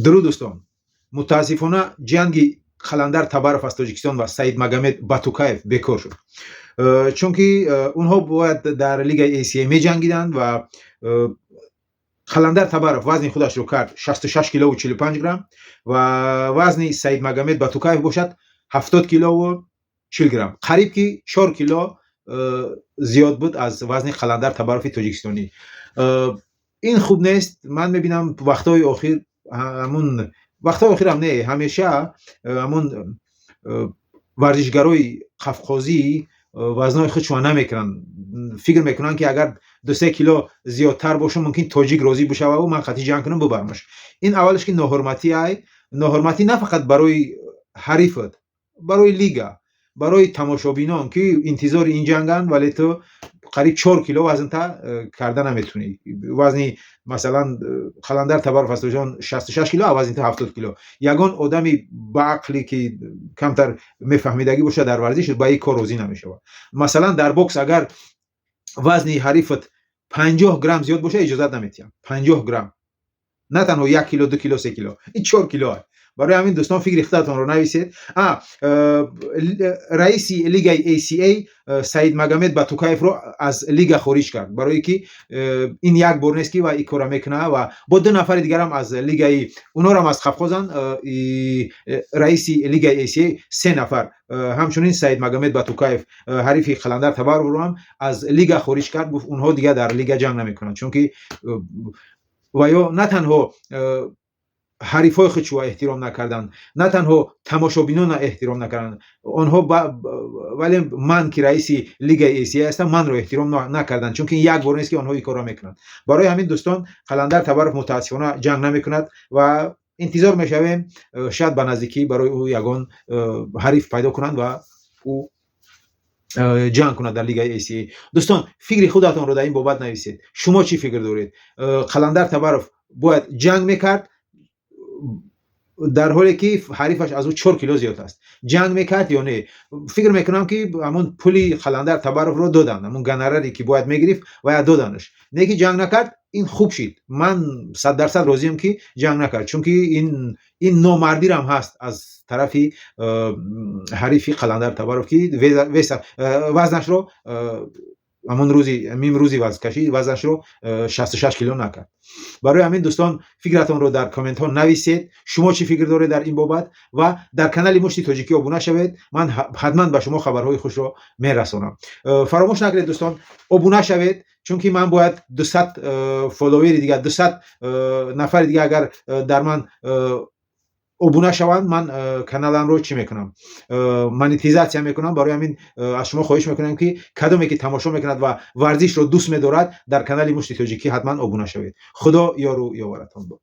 درود دوستان، متاسفانه جنگ خلندر تبارف از تاجیکستان و سعید مگامد باتوکاєв بکار شد، چون که اونها باید در لیگ ایسیای می جنگیدند و خلندر تبارف وزن خودش رو کرد 66 کیلو و 45 گرم و وزن سعید مگامد باتوکاєv باشد 70 کیلو و 40 گرم، قریب که 4 کیلو زیاد بود از وزن خلندر تبارف تاجیکستانی. این خوب نیست. من میبینم وقتهای اخیر همون وقتهای اخیر هم نه، همیشه همون ورزشگرای قفقازی وزنای خودشون نمیکنن، فکر میکنن که اگر 2-3 کیلو زیادتر باشه ممکن تاجیک راضی بشه و من قطعی جنگ کنم ببرمش. این اولش که ناحرمتی نه فقط برای حریفت، برای لیگا، برای تماشابینان که انتظار این جنگن ولی تو قریب 4 کیلو وزن تا کردن نمیتونی. وزنی مثلا خلندر تبارف استوجان 66 کیلو، وزن تا 70 کیلو. یگان آدمی با عقلی که کمتر میفهمیدگی باشه در ورزش با این کار راضی نمیشه. مثلا در بوکس اگر وزنی حریفت 50 گرم زیاد باشه اجازه نمیتیم. 50 گرم، نه تنها 1 کیلو 2 کیلو 3 کیلو، این 4 کیلو. برای همین دوستان فکر اختیارتون رو نویسید. رئیس لیگ ACA سعید مگامد باتوکاєv رو از لیگ خارج کرد، برای که این یک بار نیست که و این کارا میکنه و با 2 نفر دیگر هم از لیگ اونا رو هم از قفقازن. رئیس لیگ ACA 3 نفر همچنین سعید مگامد باتوکاєv حریف خلندر تبارف رو هم از لیگ خارج کرد، گفت اونها دیگه در لیگ جنگ نمیکنن، چون که و یا نه تنها حریفای خودشو احترام نکردن، نه تنها تماشابینان احترام نکردن، آنها ولی من که رئیس لیگ ایسیا هستم من رو احترام نکردن، چون که یک بار نیست که آنها این کارا میکنن. برای همین دوستان خلندر تبارف متاسفانه جنگ نمیکند و انتظار میشویم شاید به نزدیکی برای او یگان حریف پیدا کنند و او جنگ کنند در لیگ ایسیا. دوستان فکر خودتون رو در این بابت نویسید. شما چی فکر دارید؟ خلندر تبارف باید جنگ میکرد در حالی که حریفش از او 4 کیلو زیاد است؟ جنگ میکرد یا نه؟ فکر میکنم که همون پولی خلندر تبارف رو دادن، همون گنراری که باید میگرفت و دادنش، نه که جنگ نکرد. این خوب شد، من 100% راضیم که جنگ نکرد، چون که این نامردی هم هست از طرف حریف خلندر تبارف که وزنش رو همون روزی وزن کشید، وزنش رو 66 کیلو نکرد. برای همین دوستان فکرتون رو در کامنت ها نویسید. شما چی فکر دارید در این بابت؟ و در کانال مشتی تاجیکی ابونه شوید، من حتما به شما خبرهای خوش رو میرسونم. فراموش نکنید دوستان ابونه شوید، چون که من باید 200 فالوور دیگه، 200 نفر دیگه اگر در من ابونه شوند من کانالم رو چی میکنم؟ مانیتیزاسیون میکنم. برای همین از شما خواهش میکنم که کدومی که تماشا میکند و ورزش رو دوست می‌دارد در کانال مشتی تاجیکی حتما ابونه شوید. خدا یار و یاورتان باد.